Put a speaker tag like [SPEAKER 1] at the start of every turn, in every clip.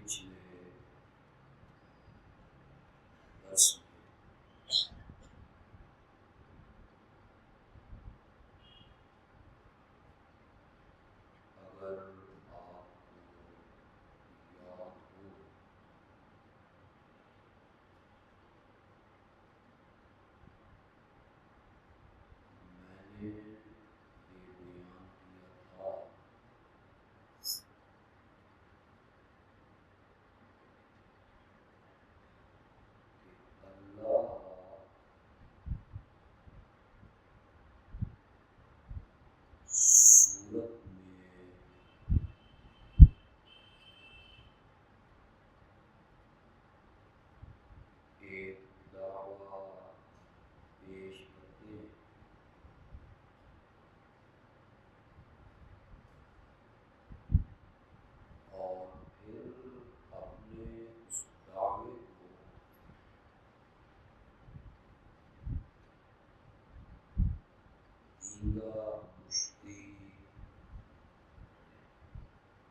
[SPEAKER 1] پچھلے درس میں اگر آپ کو یاد ہو میں نے یہ بیان کیا تھا کہ اللہ صورت میں ایک دعویٰ پیش کرتے ہیں اور پھر اپنے اس دعوے کو دیگر مشتی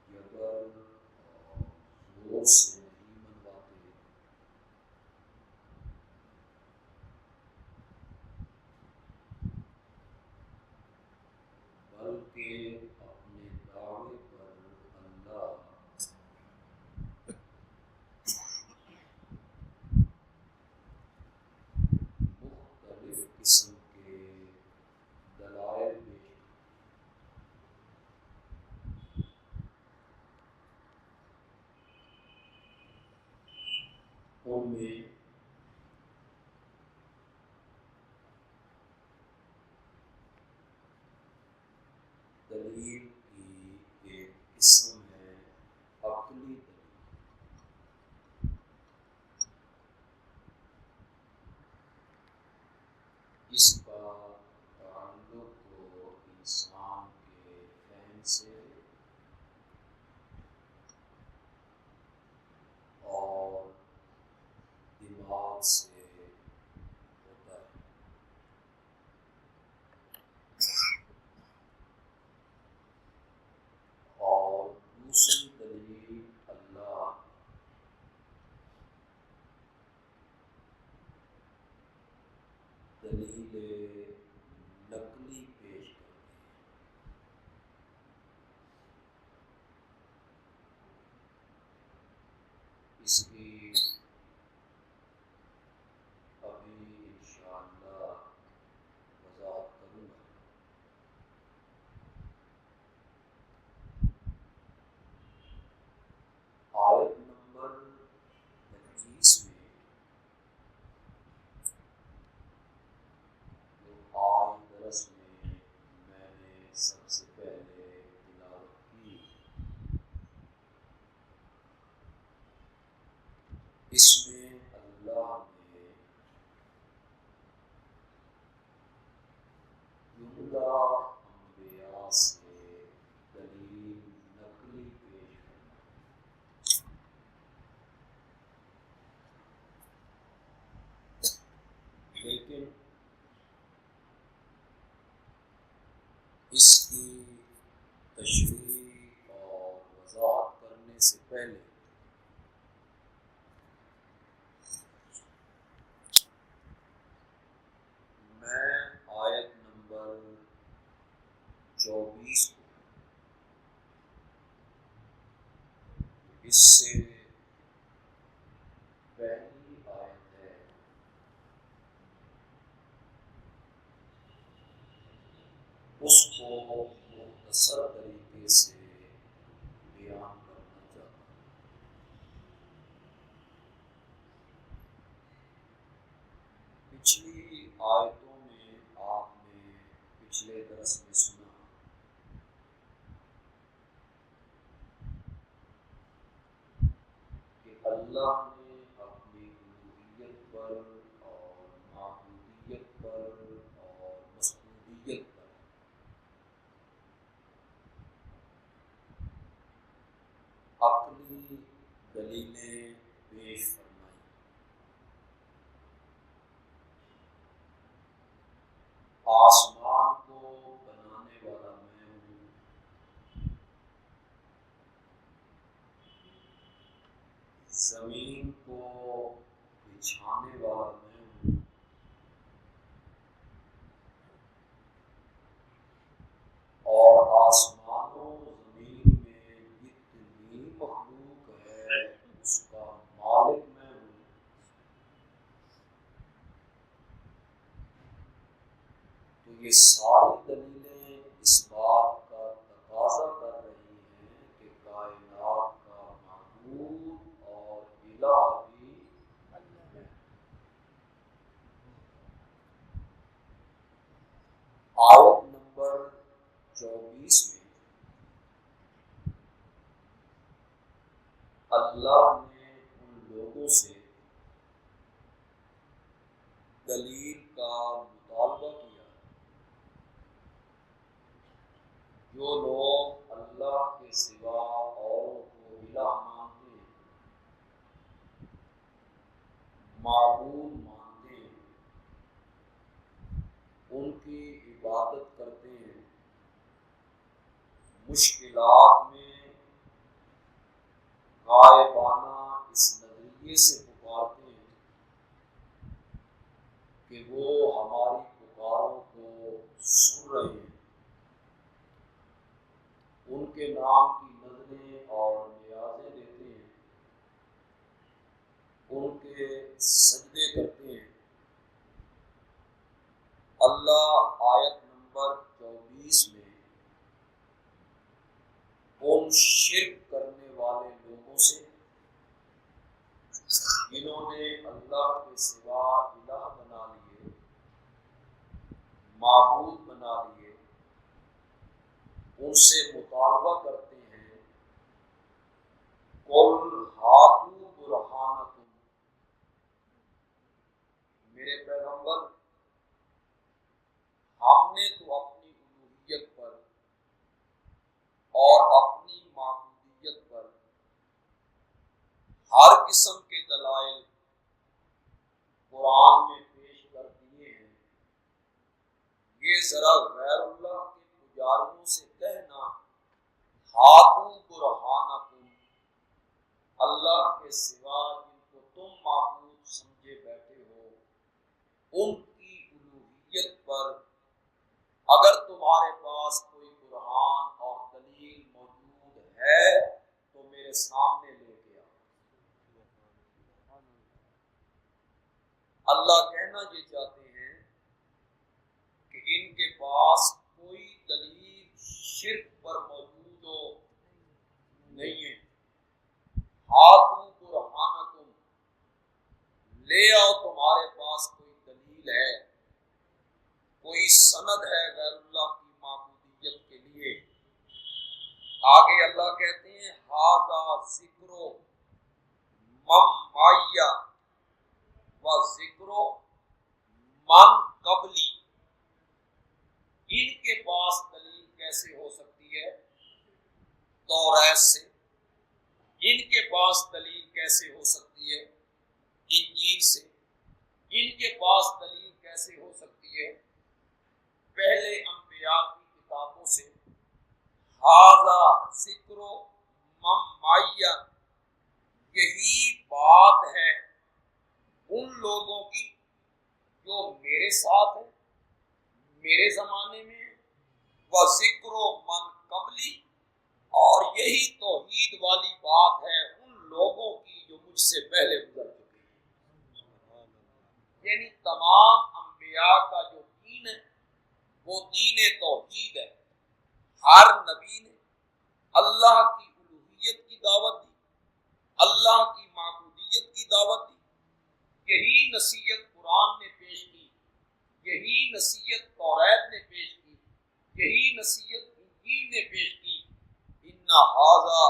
[SPEAKER 1] جگر اور زور سے نہیں منواتے بلکہ اپنے دعوے پر اللہ مختلف قسم کے دلائل پیش ان میں دلیل کی ایک قسم ہے عقلی دلیل۔ اس کا تعلق انسان کے فہم سے اور دماغ سے ہوتا ہے، اور دوسری دلیل اللہ دلیل نقلی پیش کرتے ہیں۔ اس کی ابھی انشاءاللہ وضاحت کروں گا۔ آیت نمبر 25 میں جو آج درس میں نے سب سے پہلے تلاوت کی، اس میں اللہ نے جملہ انبیاء سے دلیل نقلی پیش کرنا، لیکن اس کی تشریح اور وضاحت کرنے سے پہلے میں آیت نمبر 24 کو، اس سے پہلی آیت ہے، اس کو مختصر طریقے سے بیان کرنا چاہتا ہوں۔ پچھلی آیتوں میں آپ نے پچھلے درس میں سنا کہ اللہ نے اپنی الوہیت پر اور معبودیت پر اور مسعودیت پر عقلی دلیلیں پیش فرمائی۔ آسمان کو بنانے والا میں ہوں، زمین کو بچھانے والا میں ہوں، اور آسمانوں زمین میں جتنی مخلوق ہے اس کا مالک میں ہوں۔ تو یہ ساری دلیلیں اس بات کا تقاضا کر رہی ہیں کہ کائنات کا معبود اور الہ بھی ہے۔ آیت نمبر 24 میں اللہ نے ان لوگوں سے دلیل کا مطالبہ کیا جو لوگ اللہ کے سوا اوروں کو الہ مانتے ہیں، معبود مانتے ہیں، ان کی عبادت کرتے ہیں، مشکلات میں غائبانہ اس نظریے سے پکارتے ہیں کہ وہ ہماری پکاروں کو سن رہے ہیں، ان کے نام کی نظریں اور نیازیں دیتے ہیں، ان کے سجدے کرتے ہیں۔ اللہ آیت نمبر 24 میں ان شرک کرنے والے لوگوں سے جنہوں نے اللہ کے سوا الہ بنا لیے، معبود بنا لیے، ان سے مطالبہ کرتے ہیں قُلْ ہَاتُوا بُرْہَانَکُمْ، میرے پیغمبر ہم نے تو اپنی الوہیت پر اور اپنی معبودیت پر ہر قسم کے دلائل قرآن میں پیش کر دیے ہیں، یہ ذرا غیر اللہ کے پجاریوں سے کہنا ہاتھوں برہانکم، اللہ کے سوا جن کو تم معبود سمجھے بیٹھے ہو ان کی الوہیت پر اگر تمہارے پاس کوئی برہان اور دلیل موجود ہے تو میرے سامنے لے کے آؤ۔ اللہ کہنا یہ چاہتے ہیں کہ ان کے پاس کوئی دلیل شرک پر موجود ہو نہیں ہے۔ ہاتھوں برہانکم، لے آؤ تمہارے پاس کوئی دلیل ہے، کوئی سند ہے غیر اللہ کی معبودیت کے لیے۔ آگے اللہ کہتے ہیں ھذا ذکر من معی و ذکر من قبلی، ان کے پاس دلیل کیسے ہو سکتی ہے توریت سے، ان کے پاس دلیل کیسے ہو سکتی ہے انجیل سے، ان کے پاس دلیل کیسے ہو سکتی ہے پہلے انبیاء کی کتابوں سے۔ ھذا ذکر من معی، یہی بات ہے ان لوگوں کی جو میرے ساتھ ہیں، میرے زمانے میں ہیں، و ذکر من قبلی، اور یہی توحید والی بات ہے ان لوگوں کی جو مجھ سے پہلے گزر چکے ہیں۔ یعنی تمام انبیاء کا جو دین ہے وہ دین توحید ہے۔ ہر نبی نے اللہ کی الوہیت کی دعوت دی، اللہ کی معبودیت کی دعوت دی، یہی نصیحت قرآن نے پیش کی، یہی نصیحت توریت نے پیش کی، یہی نصیحت انجیل نے پیش کی۔ ان ھذا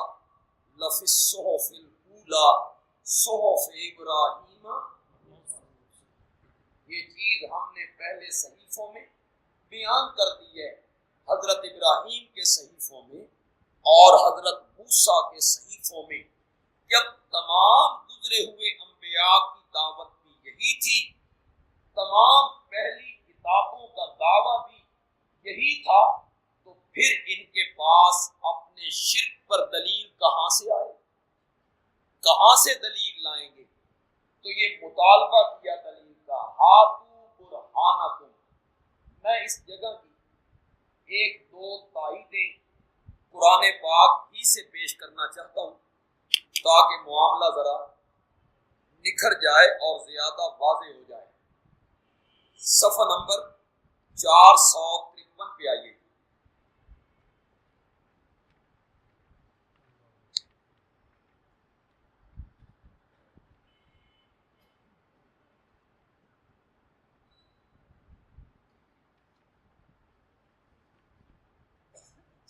[SPEAKER 1] لفی الصحف الاولی صحف ابراہیم، یہ چیز ہم نے پہلے صحیفوں میں بیان کر دی ہے، حضرت ابراہیم کے صحیفوں میں اور حضرت موسیٰ کے صحیفوں میں۔ جب تمام گزرے ہوئے انبیاء کی دعوت بھی یہی تھی، تمام پہلی کتابوں کا دعویٰ بھی یہی تھا، تو پھر ان کے پاس اپنے شرک پر دلیل کہاں سے آئے؟ کہاں سے دلیل لائیں گے؟ تو یہ مطالبہ کیا دلیل کا، ہاتھو برہانکم۔ میں اس جگہ کی ایک دو تائیدیں قرآن پاک ہی سے پیش کرنا چاہتا ہوں تاکہ معاملہ ذرا نکھر جائے اور زیادہ واضح ہو جائے۔ صفحہ نمبر 453 پہ آئیے۔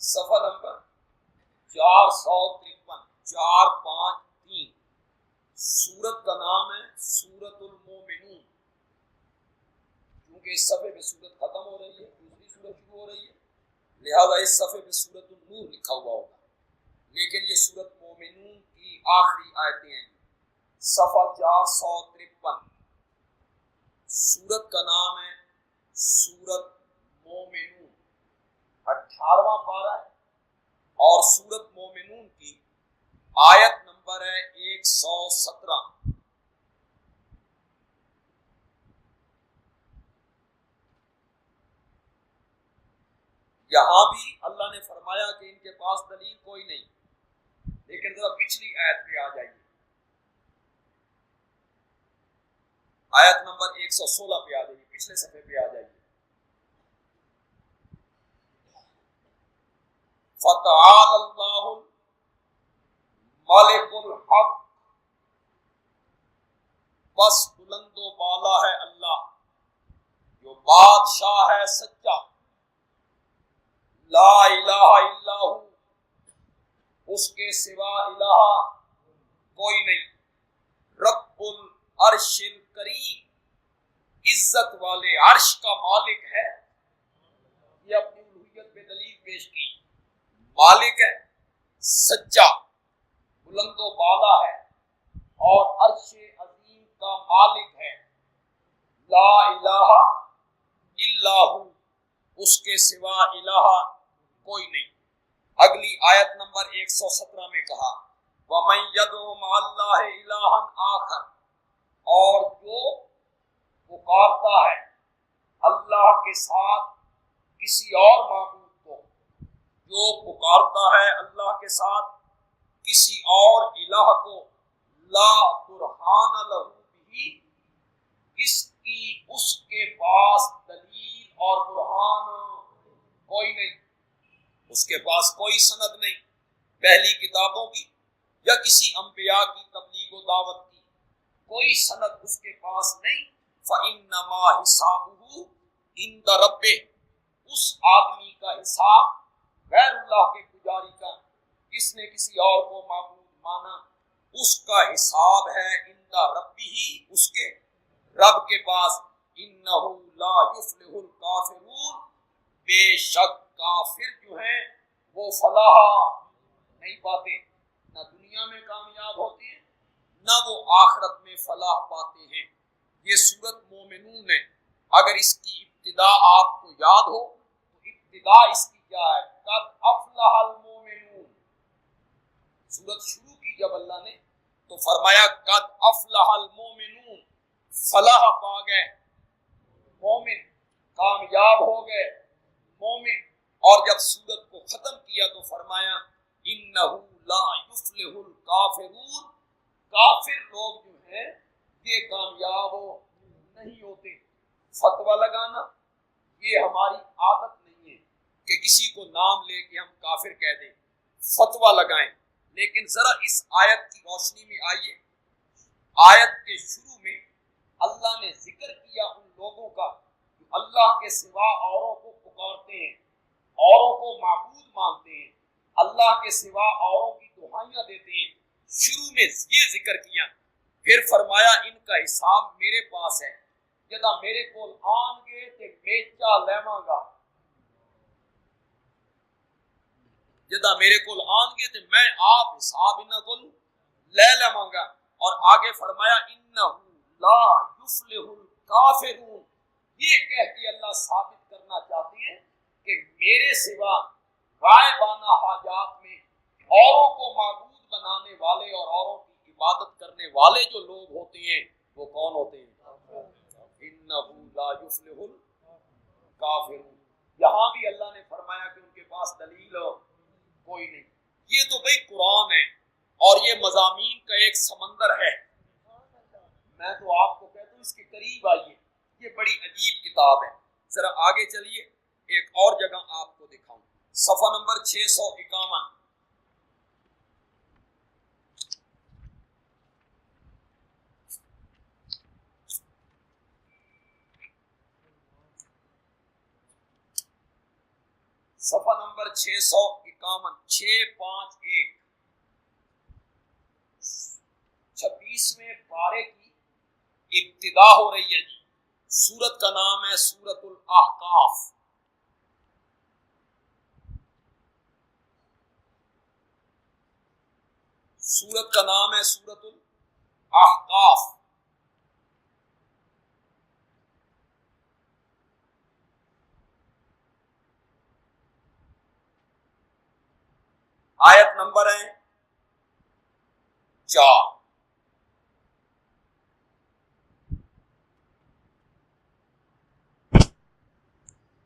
[SPEAKER 1] صفحہ نمبر 453، 453۔ سورت کا نام ہے سورت المومنون، کیونکہ اس صفحے پہ سورت ختم ہو رہی ہے، دوسری سورت شروع ہو رہی ہے، لہذا اس صفحے پہ سورت النور لکھا ہوا ہوگا، لیکن یہ سورت مومنون کی آخری آیتیں ہیں۔ صفحہ 453، سورت کا نام ہے سورت مومنون، 18واں پارہ ہے، اور سورت مومنون کی آیت نمبر ہے 117۔ یہاں بھی اللہ نے فرمایا کہ ان کے پاس دلیل کوئی نہیں، لیکن ذرا پچھلی آیت پہ آ جائیے، آیت نمبر 116 پہ آ جائیے، پچھلے صفحے پہ آ جائیے۔ فتعال اللہ مالک الحق، بس بلند و بالا ہے اللہ جو بادشاہ ہے سچا، لا الہ الا ہو، اس کے سوا الہ کوئی نہیں، رب العرش الکریم، عزت والے عرش کا مالک ہے۔ یہ اپنی الوہیت پہ دلیل پیش کی، مالک ہے، سچا، بلند و بالا ہے، اور عرش عظیم کا مالک ہے، لا الہ الا ہو، اس کے سوا الہ کوئی نہیں۔ اگلی آیت نمبر 117 میں کہا وَمَن يَدْعُ مَعَ اللَّهِ إِلَٰهًا آخر، اور جو پکارتا ہے اللہ کے ساتھ کسی اور معبود کو، جو پکارتا ہے اللہ کے ساتھ کسی اور الہ کو، لا برہان لہ بہ، اس کے پاس دلیل اور برہان کوئی نہیں، اس کے پاس کوئی سند نہیں، پہلی کتابوں کی یا کسی انبیاء کی تبلیغ و دعوت کی کوئی سند اس کے پاس نہیں۔ فَإِنَّمَا حِسَابُهُ عِندَ رَبِّهِ، اس آدمی کا حساب غیر اللہ کے پجاری کا، جس نے کسی اور کو معبود مانا، اس کا حساب ہے عند ربہ، اس کے رب کے پاس۔ انہ لا یفلح الکافرون، بے شک کافر جو ہیں وہ فلاح نہیں پاتے، نہ دنیا میں کامیاب ہوتے ہیں نہ وہ آخرت میں فلاح پاتے ہیں۔ یہ سورت مومنون ہے۔ اگر اس کی ابتدا آپ کو یاد ہو تو ابتدا اس کی کیا ہے؟ قد افلح المومنون۔ سورت شروع کی جب اللہ نے تو فرمایا قد افلح المومنون، فلاح پا گئے مومن، کامیاب ہو گئے مومن۔ اور جب سورت کو ختم کیا تو فرمایا انہ لا یفلح الکافرون، کافر لوگ جو ہیں یہ کامیاب نہیں ہوتے۔ فتویٰ لگانا یہ ہماری عادت نہیں ہے کہ کسی کو نام لے کے ہم کافر کہہ دیں، فتویٰ لگائیں، لیکن ذرا اس آیت کی روشنی میں آئیے۔ آیت کے شروع میں اللہ نے ذکر کیا ان لوگوں کا جو اللہ کے سوا اوروں کو پکارتے ہیں، اوروں کو معبود مانتے ہیں، اللہ کے سوا اوروں کی دعائیاں دیتے ہیں، شروع میں یہ ذکر کیا، پھر فرمایا ان کا حساب میرے پاس ہے، جدا میرے کول آن گے تے بیچا لیواں گا، جدا میرے کول آن گے تے میں آپ حساب انہاں کول لے لیواں گا۔ اور آگے فرمایا انہ لا یفلح الکافرون، یہ کہہ کے اللہ ثابت کرنا چاہتے ہیں کہ میرے سوا غائبانہ حاجات میں اوروں کو معبود بنانے والے اور اوروں کی عبادت والے جو لوگ ہوتے ہیں وہ کون ہوتے ہیں؟ انہو لا یفلح الکافرون۔ یہاں بھی اللہ نے فرمایا کہ ان کے پاس دلیل کوئی نہیں۔ یہ تو بھئی قرآن ہے اور یہ مضامین کا ایک سمندر ہے۔ میں تو آپ کو کہتا ہوں اس کے قریب آئیے، یہ بڑی عجیب کتاب ہے۔ ذرا آگے چلیے، ایک اور جگہ آپ کو دکھاؤں، صفحہ نمبر 651۔ صفحہ نمبر 651، 651، 26ویں پارے کی ابتدا ہو رہی ہے جی۔ سورت کا نام ہے سورت الاحقاف۔ سورت کا نام ہے سورت الاحقاف۔ آیت نمبر ہے 4۔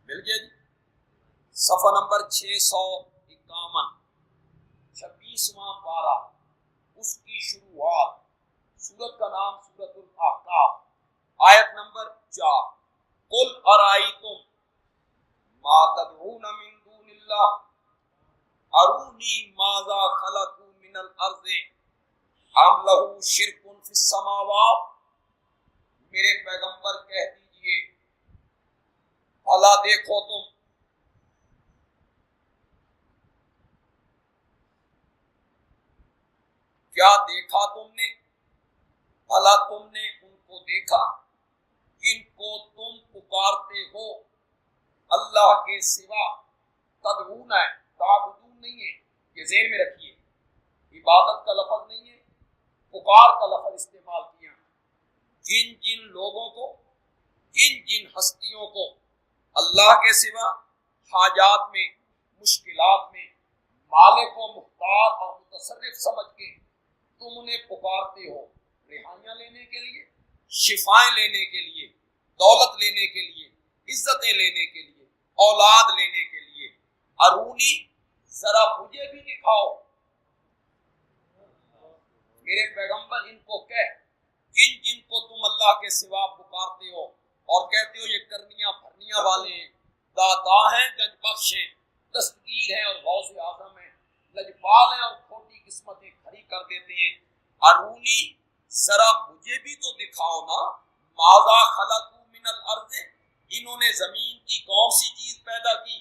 [SPEAKER 1] مل گیا جی؟ صفحہ نمبر 651، 26واں پارہ، اس کی شروعات۔ سورت کا نام سورت الاحقاف، آیت نمبر 4۔ قل ارائیتم ما تدعون من دون اللہ ارونی ماذا خلقوا من الارض ام لہم شرک فی السماوات۔ میرے پیغمبر کہہ دیجئے، بھلا دیکھو تم کیا دیکھا تم نے، بھلا تم نے ان کو دیکھا جن کو تم پکارتے ہو اللہ کے سوا۔ تدعون ہے، تعبدون نہیں ہے، یہ ذہن میں رکھیے، عبادت کا لفظ نہیں ہے، پکار کا لفظ استعمال کیا۔ جن جن لوگوں کو، جن جن ہستیوں کو اللہ کے سوا حاجات میں، مشکلات میں مالک و مختار اور متصرف سمجھ کے تم انہیں پکارتے ہو، رہائیاں لینے کے لیے، شفائیں لینے کے لیے، دولت لینے کے لیے، عزتیں لینے کے لیے، اولاد لینے کے لیے، ارونی ذرا مجھے بھی دکھاؤ۔ میرے پیغمبر ان کو کہہ، جن جن کو تم اللہ کے سوا پکارتے ہو اور کہتے ہو یہ کرنیاں بھرنیاں والے ہیں، داتا ہیں، گنج بخش ہیں، دستگیر ہیں اور غوث اعظم ہیں، لجپال ہیں اور کھوٹی قسمتیں کھڑی کر دیتے ہیں، ارونی ذرا مجھے بھی تو دکھاؤ نا، ماذا خلقوا من الارض، انہوں نے زمین کی کون سی چیز پیدا کی؟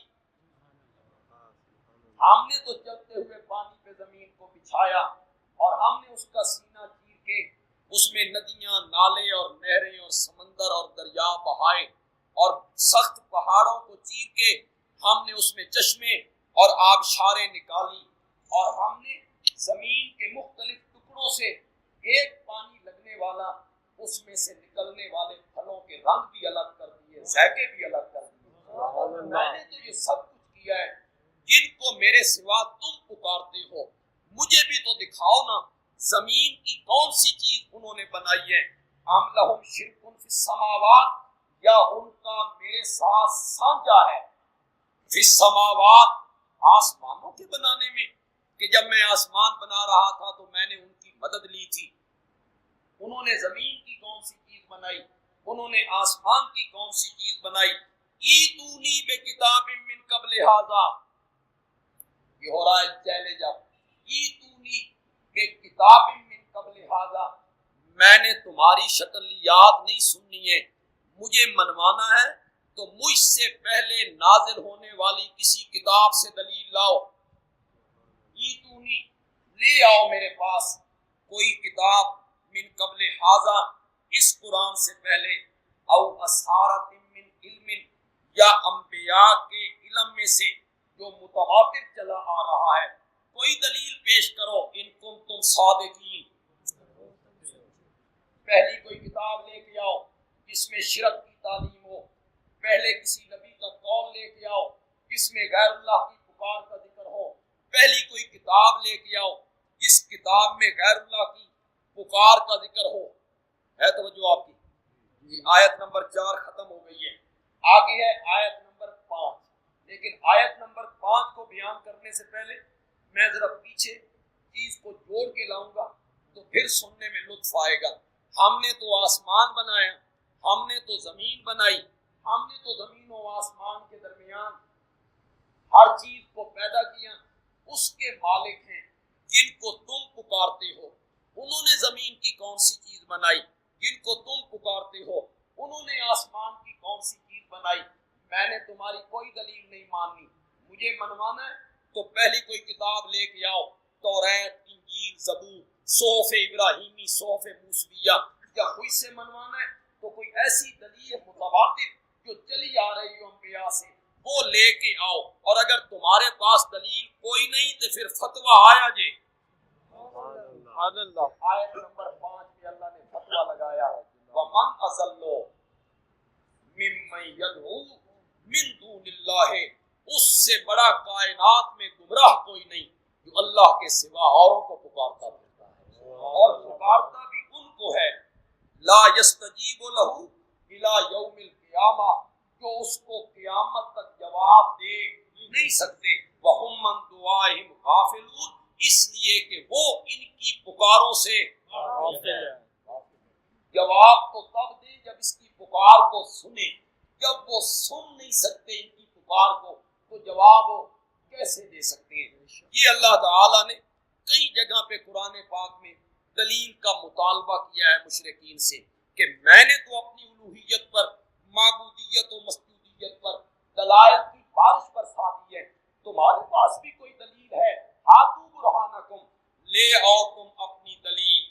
[SPEAKER 1] ہم نے تو چلتے ہوئے پانی پہ زمین کو بچھایا اور ہم نے اس کا سینہ چیر کے اس میں ندیاں، نالے اور نہریں اور سمندر اور دریا بہائے، اور سخت پہاڑوں کو چیر کے ہم نے اس میں چشمے اور آبشاریں نکالی، اور ہم نے زمین کے مختلف ٹکڑوں سے ایک پانی لگنے والا، اس میں سے نکلنے والے پھلوں کے رنگ بھی الگ کر دیے، ذائقے بھی الگ کر دیے۔ میں نے تو یہ سب کچھ کیا ہے، جن کو میرے سوا تم پکارتے ہو مجھے بھی تو دکھاؤ نا، زمین کی کون سی چیز انہوں نے بنائی ہے؟ ام لہم شرک فی السماوات، یا ان کا میرے ساتھ سانجا ہے، فی السماوات، آسمانوں کے بنانے میں، کہ جب میں آسمان بنا رہا تھا تو میں نے ان کی مدد لی تھی۔ انہوں نے زمین کی کون سی چیز بنائی، انہوں نے آسمان کی کون سی چیز بنائی؟ ایتونی بکتاب من قبل ھذا، یہ ہو رہا ہے چیلنج اب، ایتونی بکتاب من قبل ھذا، میں نے تمہاری شکلیات نہیں سننی ہے، مجھے منوانا ہے تو مجھ سے پہلے نازل ہونے والی کسی کتاب سے دلیل لاؤ۔ ایتونی، لے آؤ میرے پاس کوئی کتاب، من قبل ھذا، اس قرآن سے پہلے، او اسحارۃ من علم، یا انبیاء کے علم میں سے جو متواتر چلا آ رہا ہے، کوئی دلیل پیش کرو ان کنتم صادقین۔ پہلی کوئی کتاب لے کے آؤ جس میں شرک کی تعلیم ہو، پہلے کسی نبی کا قول لے کے آؤ جس میں غیر اللہ کی پکار کا ذکر ہو، پہلی کوئی کتاب لے کے آؤ جس کتاب میں غیر اللہ کی پکار کا ذکر ہو. ہے توجہ آپ کی؟ جی آیت نمبر 4 ختم ہو گئی ہے. آگے ہے آیت نمبر 5. لیکن آیت نمبر 5 کو بیان کرنے سے پہلے میں ذرا پیچھے چیز کو جوڑ کے لاؤں گا تو پھر سننے میں لطف آئے گا. ہم نے تو آسمان بنایا، ہم نے تو زمین بنائی، ہم نے تو زمین و آسمان کے درمیان ہر چیز کو پیدا کیا. اس کے مالک ہیں جن کو تم پکارتے ہو. انہوں نے زمین کی کون سی چیز بنائی جن کو تم پکارتے ہو؟ انہوں نے آسمان کی کون سی چیز بنائی؟ میں نے تمہاری کوئی دلیل نہیں ماننی. مجھے منوانا ہے تو پہلی کوئی کتاب لے کے آؤ، توریت، انجیل، زبور، صحف ابراہیمی، صحف موسیٰ. یا مجھ سے منوانا ہے تو کوئی ایسی دلیل متواتر جو چلی آ رہی ہو انبیاء سے وہ لے کے آؤ. اور اگر تمہارے پاس دلیل کوئی نہیں تو پھر فتویٰ آیا جے. آیت نمبر 5 میں اللہ نے فتویٰ لگایا وَمَنْ أَضَلُّ مِمَّنْ يَدْعُو مِن دُونِ اللَّهِ. اس سے بڑا کائنات میں گمراہ کوئی نہیں جو اللہ کے سوا اوروں کو پکارتا پھرتا ہے، اور پکارتا بھی ان کو ہے لا يستجیب له الى یوم القیامہ، جو اس کو قیامت تک جواب دے نہیں سکتے. وَهُمْ مَنْ دُعَائِهِمْ غَافِلُونَ، اس لیے کہ وہ ان کی پکاروں سے جواب تو تب دے جب اس کی پکار کو سنے. جب وہ سن نہیں سکتے ان کی پکار کو تو جواب کیسے دے سکتے ہیں؟ یہ اللہ تعالیٰ نے کئی جگہ پہ قرآن پاک میں دلیل کا مطالبہ کیا ہے مشرکین سے کہ میں نے تو اپنی الوہیت پر، معبودیت و مسجودیت پر دلائل کی بارش برسا دی ہے. تمہارے پاس بھی کوئی دلیل ہے؟ ہاتھوں برہانکم، لے آؤ تم اپنی دلیل.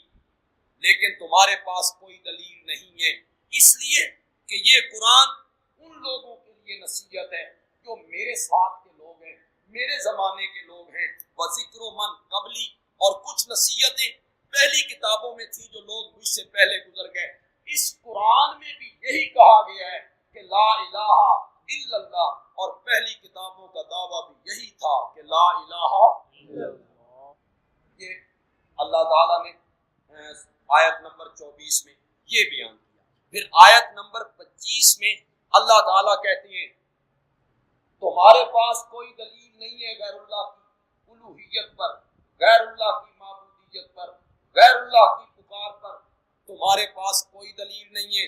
[SPEAKER 1] لیکن تمہارے پاس کوئی دلیل نہیں ہے، اس لیے کہ یہ قرآن ان لوگوں کے لیے نصیحت ہے جو میرے ساتھ کے لوگ ہیں، میرے زمانے کے لوگ ہیں. وَذِكْرُ مَنْ قَبْلِي، اور کچھ نصیحتیں پہلی کتابوں میں تھی جو لوگ مجھ سے پہلے گزر گئے. اس قرآن میں بھی یہی کہا گیا ہے کہ لا الہ الا اللہ، اور پہلی کتابوں کا دعویٰ بھی یہی تھا کہ لا الہ الا اللہ. یہ اللہ تعالیٰ نے آیت نمبر 24 میں یہ بیان کیا. پھر آیت نمبر 25 میں اللہ تعالیٰ کہتے ہیں تمہارے پاس کوئی دلیل نہیں ہے غیر اللہ کی الوہیت پر، غیر اللہ کی معبودیت پر، غیر اللہ کی پکار پر. تمہارے پاس کوئی دلیل نہیں ہے.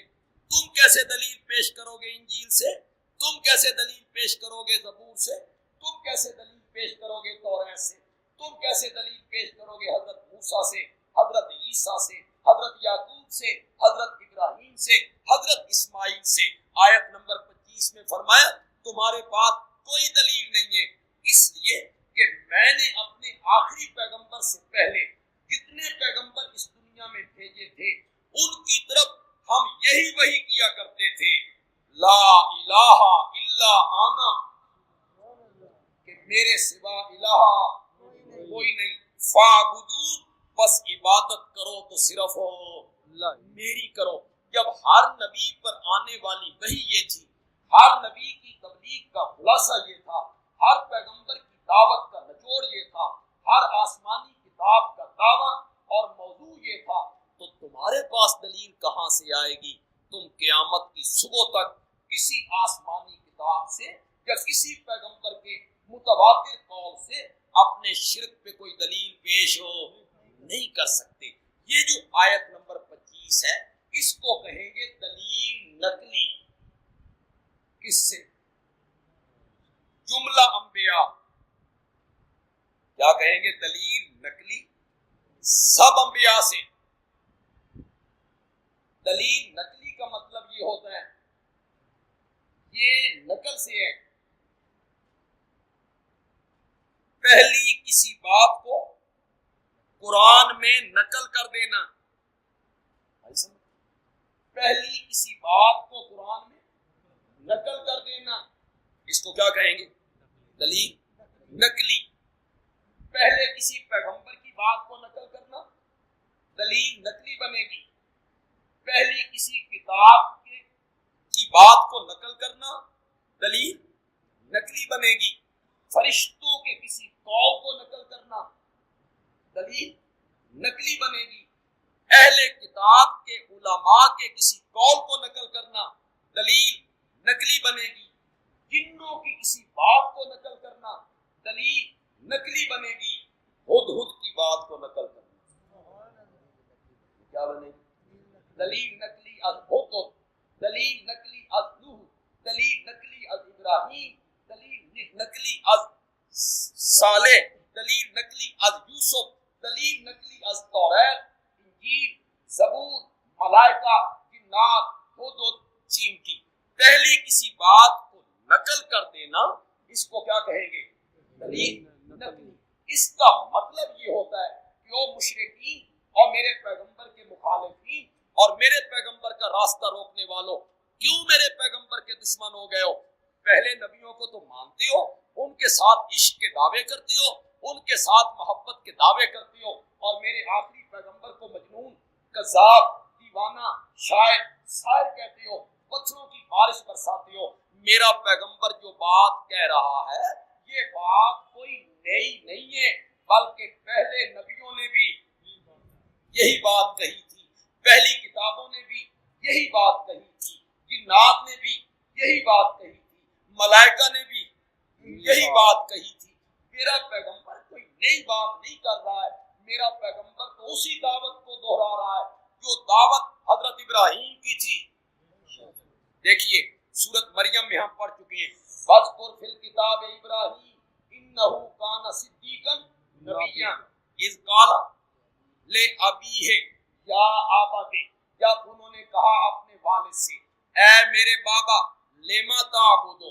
[SPEAKER 1] تم کیسے دلیل پیش کرو گے انجیل سے؟ تم کیسے دلیل پیش کرو گے زبور سے؟ تم کیسے دلیل پیش کرو گے توریت سے؟ تم کیسے دلیل پیش کرو گے حضرت موسیٰ سے، حضرت عیسیٰ سے، حضرت یعقوب سے، حضرت ابراہیم سے، حضرت اسماعیل سے؟ آیت نمبر 25 میں فرمایا تمہارے پاس کوئی دلیل نہیں ہے، اس لیے کہ میں نے اپنے آخری پیغمبر سے پہلے جتنے پیغمبر اس دنیا میں بھیجے تھے ان کی طرف ہم یہی وحی کیا کرتے تھے لا الہ الا انا، کہ میرے سوا الہ کوئی نہیں. فاعبدون، بس عبادت کرو تو صرف میری کرو. جب ہر نبی پر آنے والی وحی یہ تھی، ہر نبی کی تبلیغ کا خلاصہ یہ تھا، ہر پیغمبر کی دعوت کا نچوڑ یہ تھا، ہر آسمانی کتاب کا دعویٰ اور موضوع یہ تھا، تو تمہارے پاس دلیل کہاں سے آئے گی؟ تم قیامت کی صبح تک کسی آسمانی کتاب سے یا کسی پیغمبر کے متواتر قول سے اپنے شرک پہ کوئی دلیل پیش نہیں کر سکتے. یہ جو آیت نمبر 25 ہے اس کو کہیں گے دلیل نقلی. کس سے؟ جملہ انبیاء. کیا کہیں گے؟ دلیل نقلی سب انبیاء سے. دلیل نقلی کا مطلب یہ ہوتا ہے، یہ نقل سے ہے، پہلی کسی بات کو قرآن میں نقل کر دینا. پہلی کسی بات کو قرآن میں نقل کر دینا، اس کو کیا کہیں گے؟ دلیل نقلی. پہلے کسی پیغمبر کی بات کو نقل کرنا دلیل نقلی بنے گی. پہلی کسی کتاب کی بات کو نقل کرنا دلیل نقلی بنے گی. فرشتوں کے کسی قول کو نقل کرنا دلیل نقلی بنے گی. علماء کے کسی قول کو نقل کرنا دلیل نقلی بنے گی، جنوں کی کسی بات کو نقل کرنا دلیل نقلی بنے گی، ہدہد کی بات کو نقل کرنا کیا بنے گی؟ دلیل نقلی از ہدہد، دلیل نقلی از نوح، دلیل نقلی از ابراہیم، دلیل نقلی از صالح، دلیل نقلی از یوسف، دلیل نقلی از توریت، انجیل، زبور، ملائکہ، جنات، ہدہد، چیمٹی۔ پہلی کسی بات کو نقل کر دینا اس کو کیا کہیں گے؟ دلیل نقلی۔ اس کا مطلب یہ ہوتا ہے کہ وہ مشرکین اور میرے پیغمبر کے مخالفین اور میرے پیغمبر کا راستہ روکنے والوں، کیوں میرے پیغمبر کے دشمن ہو گئے ہو؟ پہلے نبیوں کو تو مانتے ہو، ان کے ساتھ عشق کے دعوے کرتے ہو، ان کے ساتھ محبت کے دعوے کرتے ہو، اور میرے آخری پیغمبر کو مجنون، کذاب، دیوانہ، شاعر کہتے ہو، پتھروں کی بارش برساتے ہو۔ میرا پیغمبر جو بات کہہ رہا ہے یہ بات کوئی نئی نہیں ہے، بلکہ پہلے نبیوں نے بھی یہی بات کہی تھی، پہلی کتابوں نے بھی یہی بات کہی تھی، جنات نے بھی یہی بات کہی تھی، ملائکہ نے بھی یہی بات کہی تھی۔ میرا پیغمبر کوئی نئی بات نہیں کر رہا ہے، میرا پیغمبر تو اسی دعوت کو دہرا رہا ہے جو دعوت حضرت ابراہیم کی تھی۔ دیکھیے سورت مریم میں ہم پڑھ چکے ہیں، وَاذْكُرْ فِي الْكِتَابِ إِبْرَاهِيمَ إِنَّهُ كَانَ صِدِّيقًا نَبِيًّا إِذْ قَالَ لِأَبِيهِ يَا أَبَتِ، جب انہوں نے کہا اپنے والد سے، اے میرے بابا، لِمَ تَعْبُدُ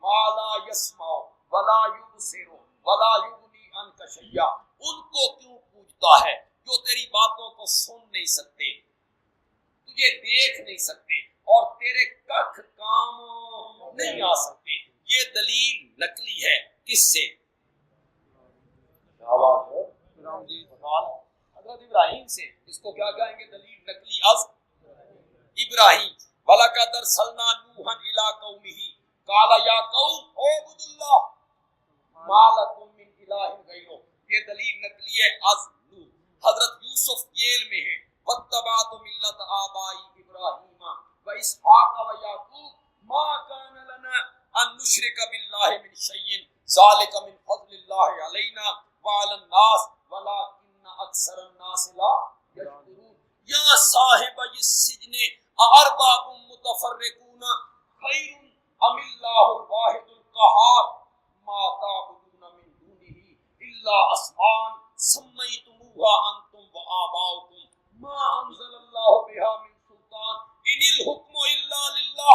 [SPEAKER 1] مَا لَا يَسْمَعُ وَلَا يُبْصِرُ وَلَا يُغْنِي عَنْكَ شَيْئًا، ان کو کیوں پوجتا ہے جو تیری باتوں کو سن نہیں سکتے، تجھے دیکھ نہیں سکتے اور تیرے ککھ کام نہیں آ سکتے۔ یہ دلیل نقلی ہے، کس سے؟ حضرت ابراہیم سے۔ اس کو کیا کہیں گے؟ دلیل نقلی از ابراہیم۔ وَلَقَدْ أَرْسَلْنَا نُوحًا إِلَىٰ قَوْمِهِ قَالَ يَا قَوْمِ اعْبُدُوا اللَّهَ مَا لَكُم مِّنْ إِلَٰهٍ غَيْرُهُ، یہ دلیل نقلی ہے از نوح۔ حضرت یوسف جیل میں ہیں، وَاتَّبَعْتُ مِلَّةَ آبَائِي إِبْرَاهِيمَ وَإِسْحَاقَ وَيَعْقُوبَ مَا كَانَ لَنَا أَن نُّشْرِكَ بِاللَّهِ مِن شَيْءٍ ذَلِكَ مِن فَضْلِ اللَّهِ عَلَيْنَا وَعَلَى النَّاسِ وَلَٰكِنَّ أَكْثَرَ النَّاسِ لَا يَشْكُرُونَ۔ یا صاحب السجن أَأَرْبَابٌ مُتَفَرِّقُونَ خَيْرٌ أَمِ اللَّهُ الْوَاحِدُ الْقَهَّارُ مَا تَعْبُدُونَ مِن دُونِهِ إِلَّا أَسْمَاءً سَمَّيْتُمُوهَا أَنتُمْ وَآبَاؤُكُم مَا أَنزَلَ اللَّهُ بِهَا مِن سُلْطَانٍ إِنِ الْحُكْمُ إِلَّا لِلَّهِ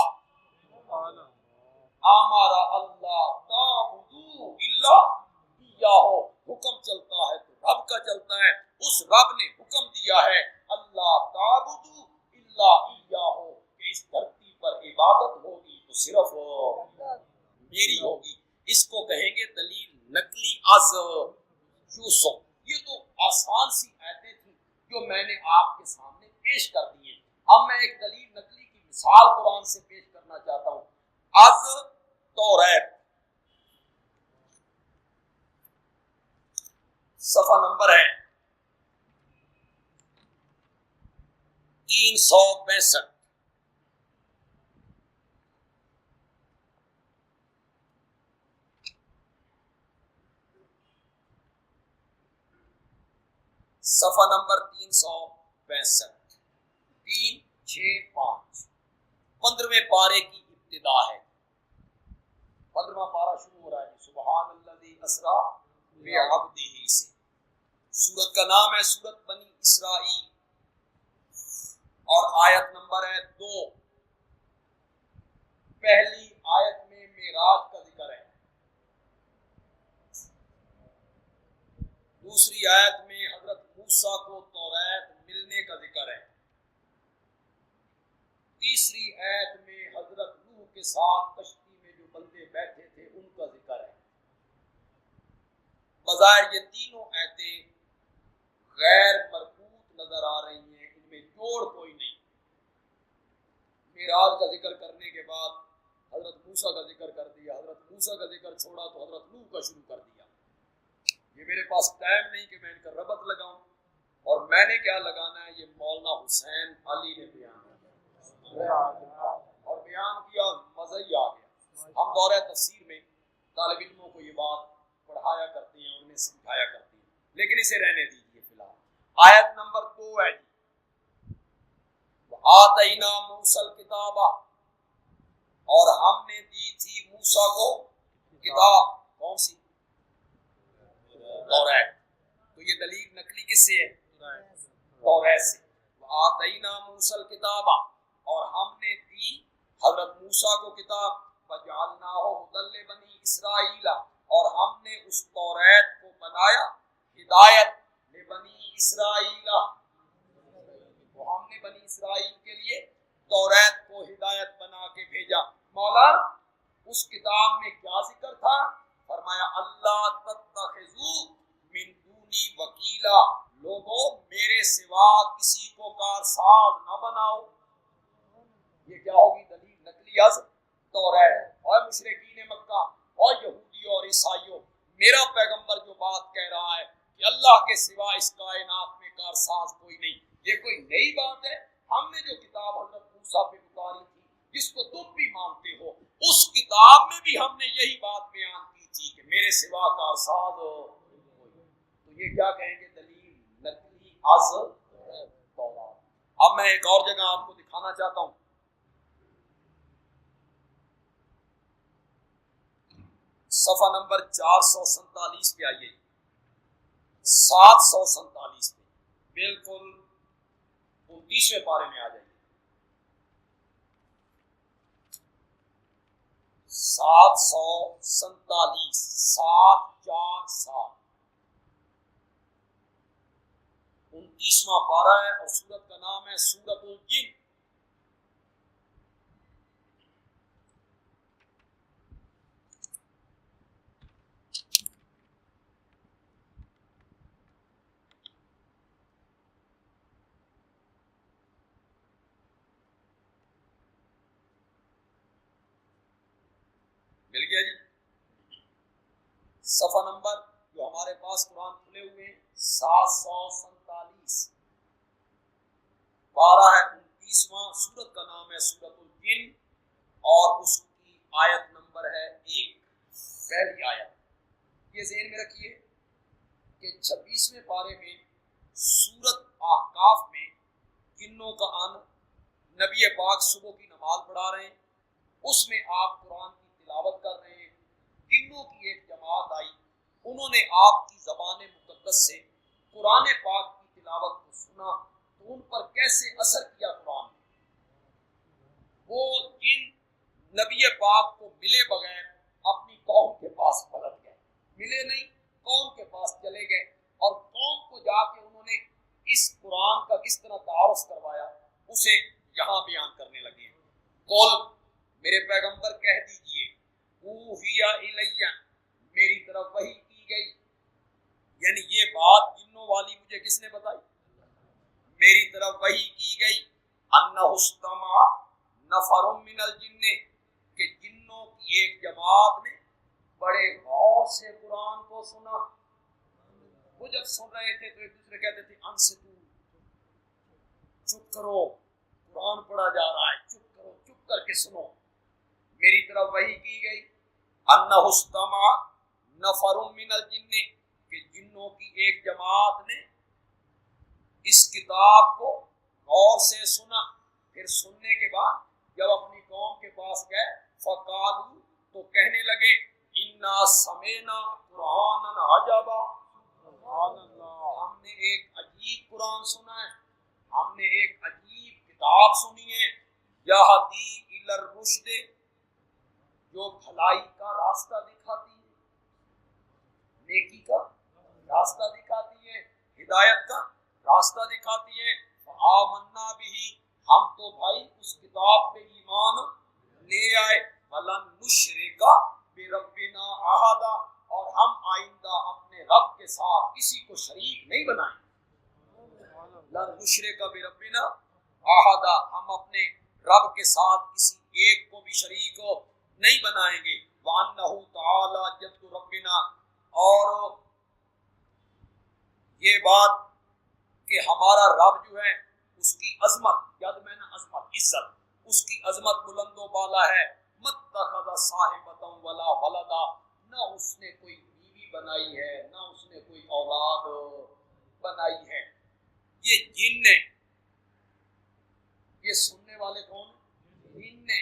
[SPEAKER 1] أَمَرَ أَلَّا تَعْبُدُوا إِلَّا إِيَّاهُ۔ حکم چلتا ہے تو رب کا چلتا ہے، اس رب نے حکم دیا ہے اللہ تعبدوا الا إياه، کہ اس دھرتی پر عبادت ہوگی تو صرف میری ہوگی۔ اس کو کہیں گے دلیل نقلی از یوسف۔ یہ تو آسان سی آیتیں تھیں جو میں نے آپ کے سامنے پیش کر دی ہیں۔ اب میں ایک دلیل نقلی کی مثال قرآن سے پیش کرنا چاہتا ہوں۔ از توریت، صفحہ نمبر ہے 365۔ صفحہ نمبر 365، 365، 15ویں پارے کی ابتدا ہے۔ 15واں پارہ شروع ہو رہا ہے سبحان الذی اسریٰ بعبدہ سے۔ سورت کا نام ہے سورت بنی اسرائیل، اور آیت نمبر ہے 2۔ پہلی آیت میں معراج کا ذکر ہے، دوسری آیت میں حضرت موسیٰ کو توریت ملنے کا ذکر ہے، تیسری آیت میں حضرت نوح کے ساتھ کشتی میں جو بندے بیٹھے تھے ان کا ذکر ہے۔ بظاہر یہ تینوں آیتیں غیر مربوط نظر آ رہی ہیں، ان میں جوڑ کوئی نہیں۔ معراج کا ذکر کرنے کے بعد حضرت موسیٰ کا ذکر کر دیا، حضرت موسیٰ کا ذکر چھوڑا تو حضرت نوح کا شروع کر دیا۔ یہ میرے پاس ٹائم نہیں کہ میں ان کا ربط لگاؤں، اور میں نے کیا لگانا ہے یہ مولانا حسین علی نے بیان اور بیان کیا مزہ ہی آ گیا. ہم دورہ تفسیر میں طالب علموں کو یہ بات پڑھایا کرتے ہیں اور انہیں سمجھایا کرتے ہیں, لیکن اسے رہنے دیجیے فی الحال. آیت نمبر 2 ہے جی, آتینا موسیٰ الکتاب, اور ہم نے دی تھی موسیٰ کو کتاب. کون سی؟ توریت. تو یہ دلیل نقلی کس سے ہے؟ توریت سے. آتینا موسیٰ الکتاب, اور ہم نے دی حضرت موسیٰ کو کتاب. وجعلناہ ھدی لبنی اسرائیل, اور ہم نے اس توریت کو بنایا ہدایت لبنی اسرائیل, تو ہم نے بنی اسرائیل کے لیے توریت کو ہدایت بنا کے بھیجا. مولا اس کتاب میں کیا ذکر تھا؟ فرمایا اللہ تتخذوا من دونی وکیلا, لوگوں میرے سوا کسی کو کارساز نہ بناؤ. یہ کیا ہوگی؟ دلیل نقلی از توریت. اور مشرکین مکہ اور یہودیوں اور عیسائیوں, میرا پیغمبر جو بات کہہ رہا ہے کہ اللہ کے سوا اس کائنات میں کارساز کوئی نہیں, یہ کوئی نئی بات ہے. ہم نے جو کتاب حضرت موسیٰ پہ اتاری تھی, جس کو تم بھی مانتے ہو, اس کتاب میں بھی ہم نے یہی بات بیان کی تھی کہ میرے سوا کارساز کوئی. تو یہ کیا کہیں گے؟ دلیل نقلی از توریت. اب میں ایک اور جگہ آپ کو دکھانا چاہتا ہوں. صفحہ نمبر 447 پہ آئیے, 747 پہ, بالکل 29ویں پارے میں آ جائیے. 747 747 29واں پارہ ہے, اور سورت کا نام ہے سورت الجن. مل گیا جی؟ صفحہ نمبر جو ہمارے پاس قرآن کھلے ہوئے ہیں 747 پارہ ہے 29واں. سورت کا نام ہے سورت الجن, اور اس کی آیت نمبر ہے 1, پہلی آیت. یہ ذہن میں رکھیے کہ 26ویں پارے میں سورت احقاف میں جنوں کا ان نبی پاک صبح کی نماز پڑھا رہے ہیں, اس میں آپ قرآن کی تلاوت کر رہے ہیں. جنوں کی ایک جماعت آئی, انہوں نے آپ کی زبان مقدس سے قرآن پاک کی تلاوت کو سنا, تو ان پر کیسے اثر کیا قرآن نے. وہ جن نبی پاک کو ملے بغیر اپنی قوم کے پاس پلٹ گئے, ملے نہیں, قوم کے پاس چلے گئے, اور قوم کو جا کے انہوں نے اس قرآن کا کس طرح تعارف کروایا, اسے یہاں بیان کرنے لگے ہیں. قول میرے پیغمبر کہہ دیجئے, اوحی الیہ, میری طرف وحی کی گئی. یعنی یہ بات جنوں والی مجھے کس نے بتائی؟ میری طرف وحی کی گئی. انہ استمع نفر من الجن, کہ جنوں کی ایک جماعت نے بڑے غور سے قرآن کو سنا. وہ جب سن رہے تھے تو ایک دوسرے کہتے تھے انصتو, چپ کرو, قرآن پڑھا جا رہا ہے, چپ کرو, چپ کر کے سنو. میری طرف وحی کی گئی انہ استمع نفر من الجن, کہ جنوں کی ایک جماعت نے اس کتاب کو غور سے سنا. پھر سننے کے بعد جب اپنی قوم کے پاس گئے, فقالوا, تو کہنے لگے, انا سمعنا قرآنا عجبا, ہم نے ایک عجیب قرآن سنا ہے, ہم نے ایک عجیب کتاب سنی ہے. یہدی الی الرشد, جو بھلائی کا راستہ دکھاتی ہے, نیکی کا راستہ دکھاتی ہے, ہدایت کا راستہ دکھاتی ہے. آمنا بھی, ہم تو بھائی اس کتاب پہ ایمان لے آئے. ولن نشرک بربنا احدا, اور ہم آئندہ اپنے رب کے ساتھ کسی کو شریک نہیں بنائیں. لن نشرک بربنا احدا, ہم اپنے رب کے ساتھ کسی ایک کو بھی شریک نہیں بنائیں گے. وَأَنَّهُ تَعَالَى جَدُّ رَبِّنَا, اور یہ بات کہ ہمارا رب جو ہے اس کی عظمت, ید میں نا عظمت, عزت, اس کی عظمت بلند و بالا ہے. متخذ صاحبۃ ولا ولدا، نہ اس نے کوئی بیوی بنائی ہے نہ اس نے کوئی اولاد بنائی ہے. یہ جن نے، یہ سننے والے کون ہیں؟ جن نے.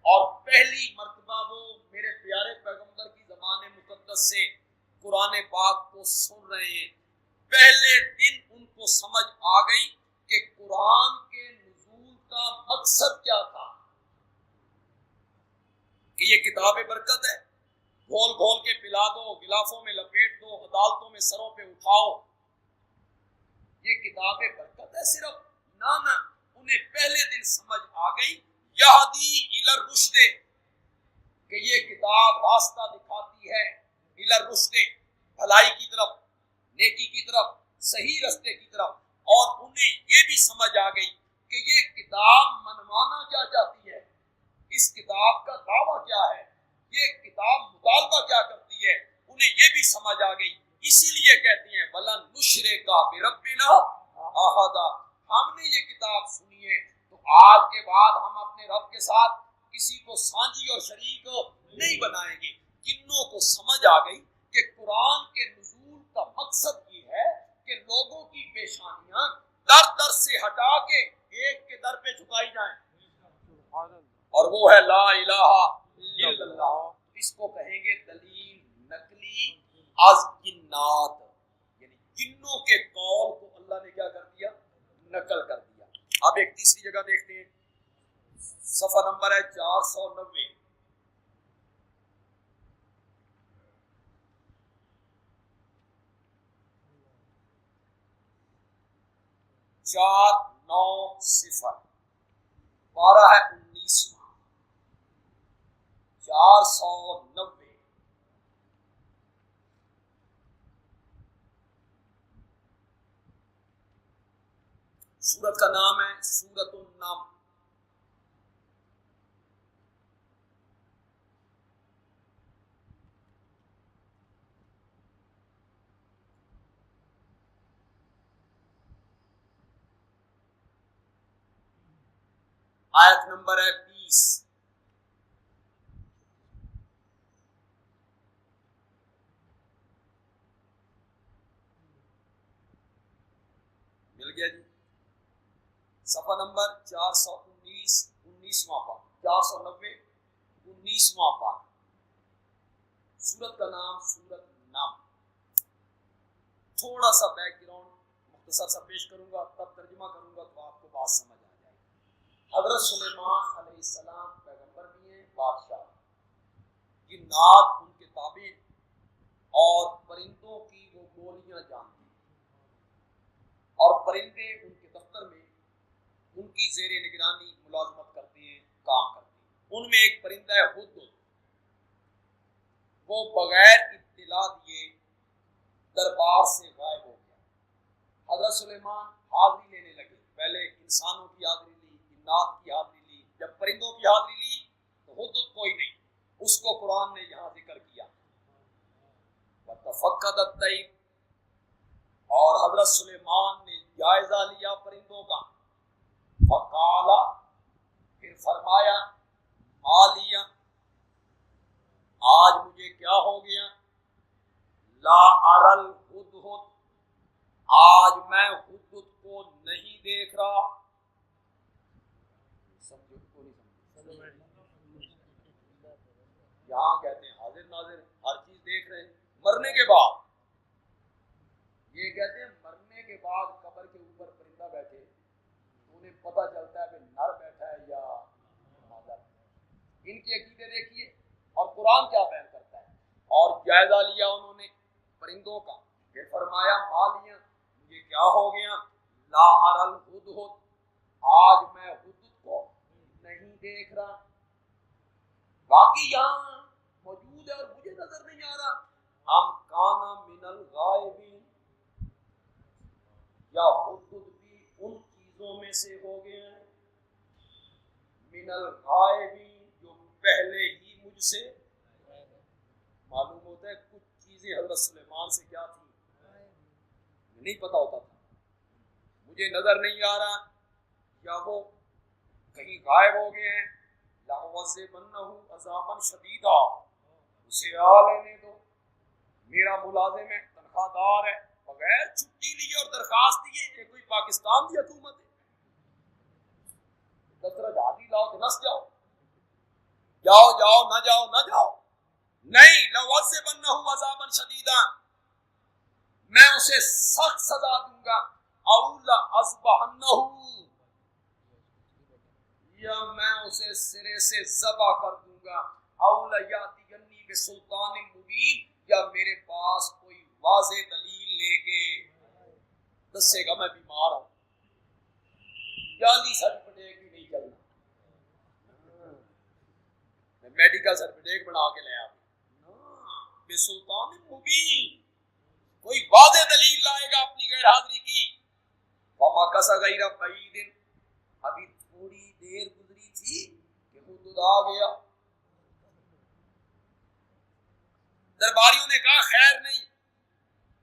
[SPEAKER 1] اور پہلی مرتبہ وہ میرے پیارے پیغمبر کی زبان مقدس سے قرآن پاک کو سن رہے ہیں. پہلے دن ان کو سمجھ آ گئی کہ قرآن کے نزول کا مقصد کیا تھا، کہ یہ کتاب برکت ہے، گھول گھول کے پلا دو، غلافوں میں لپیٹ دو، عدالتوں میں سروں پہ اٹھاؤ، یہ کتاب برکت ہے صرف. نہ انہیں پہلے دن سمجھ آ گئی یہدی الی الرشد، کہ یہ کتاب راستہ دکھاتی ہے الی الرشد، بھلائی کی طرف، نیکی کی طرف، صحیح رستے کی طرف. اور انہیں یہ بھی سمجھ آ گئی کہ یہ کتاب منوانا کیا چاہتی ہے، اس کتاب کا دعویٰ کیا ہے، یہ کتاب مطالبہ کیا کرتی ہے. انہیں یہ بھی سمجھ آ گئی. اسی لیے کہتے ہیں وَلَن نُشْرِكَ بِرَبِّنَا أَحَدًا، ہم نے یہ کتاب سنی ہے تو آج کے بعد ہم اپنے رب کے ساتھ کسی کو سانجی اور شریک نہیں بنائیں گے. جنوں کو سمجھ آ گئی کہ قرآن کے نزول کا مقصد یہ ہے کہ لوگوں کی پیشانیاں در در سے ہٹا کے ایک کے در پہ جھکائی جائیں، اور وہ ہے لا الہ الا اللہ. اس کو کہیں گے دلیل نقلی از جنات، یعنی جنوں کے قول کو اللہ نے کیا کر دیا، نقل کر دیا. اب ایک تیسری جگہ دیکھتے ہیں، صفحہ نمبر ہے 490. 490 پارہ ہے 19واں. 490 سورت کا نام ہے سورت النمل. آیت نمبر ہے 20. مل گیا جی. صفحہ نمبر 419، 19واں پارہ، 490 19واں پارہ. سورت کا نام سورت نمل. تھوڑا سا بیک گراؤنڈ مختصر سا پیش کروں گا، تب ترجمہ کروں گا تو آپ کو بات سمجھ آ جائے گی. حضرت سلیمان علیہ السلام پیغمبر بھی ہیں، بادشاہ. جنات ان کے تابع اور پرندوں کی وہ بولیاں جانتے ہیں، اور پرندے ان کے دفتر میں ان کی زیر نگرانی ملازمت کرتے ہیں، کام کرتے ہیں. ان میں ایک پرندہ ہے ہدہد، وہ بغیر اطلاع دیے دربار سے غائب ہو گیا. حضرت سلیمان حاضری لینے لگے. پہلے انسانوں کی حاضری لی، جنات کی حاضری لی، جب پرندوں کی حاضری لی تو ہدہد کوئی نہیں. اس کو قرآن نے یہاں ذکر کیا وَتَفَقَّدَ الطَّيْرَ، اور حضرت سلیمان نے جائزہ لیا پرندوں کا. فَقَالَ، پھر فرمایا، مَالِيَ، آج مجھے کیا ہو گیا، لا ارى الہدہد، آج میں ہدہد کو نہیں دیکھ رہا. سمجھو تو نہیں سمجھو. یہاں کہتے ہیں حاضر ناظر ہر چیز دیکھ رہے ہیں. مرنے کے بعد، یہ کہتے ہیں مرنے کے بعد قبر کے اوپر پرندہ بیٹھے تو انہیں پتہ چلتا ہے کہ نر بیٹھا ہے یا مادہ. ان کے عقیدے دیکھیے اور قرآن کیا بیان کرتا ہے. اور جائزہ لیا انہوں نے پرندوں کا. پھر فرمایا مالیہ، مجھے کیا ہو گیا، لا ارى الہدہد، آج میں ہدہد کو نہیں دیکھ رہا. باقی یہاں موجود ہے اور مجھے نظر نہیں آ رہا. ہم کانا من الغائبین، یا ہدہد بھی ان چیزوں میں سے ہو گئے ہیں من الغائبین، جو پہلے ہی مجھ سے. معلوم ہوتا ہے کچھ چیزیں حضرت سلیمان سے کیا تھی، نہیں پتا ہوتا تھا. مجھے نظر نہیں آ رہا، یا وہ کہیں غائب ہو گئے ہیں، لَأُعَذِّبَنَّهُ عَذَابًا شَدِيدًا، اسے آ لینے دو، میرا ملازم ہے، تنخواہ دار ہے، بغیر چھٹی لیے اور درخواست دیے، یہ کوئی پاکستان کی حکومت ہے؟ دفتر جہادی لاؤ تو نس جاؤ، جاؤ جاؤ نہ جاؤ نہ جاؤ، نہیں، لَأُعَذِّبَنَّهُ عَذَابًا شَدِيدًا، میں اسے سخت سزا دوں گا، اَوْ لَأَذْبَحَنَّهُ، یا میں اسے سرے سے ذبح کر دوں گا، اَوْ لَيَأْتِيَنِّي بِسُلْطَانٍ مُبِينٍ، یا میرے پاس کوئی واضح دلیل لے کے دسے گا میں بیمار ہوں، جعلی سرٹیفکیٹ بھی نہیں چلنا، میں میڈیکل سرٹیفکیٹ بنا کے لے آؤں، بسلطان مبین، کوئی واضح دلیل لائے گا اپنی غیر حاضری کی، وَمَكَثَ غَيْرَ بَعِيدٍ، ابھی تھوڑی دیر گزری تھی کہ حدود آ گیا، درباریوں نے کہا خیر نہیں،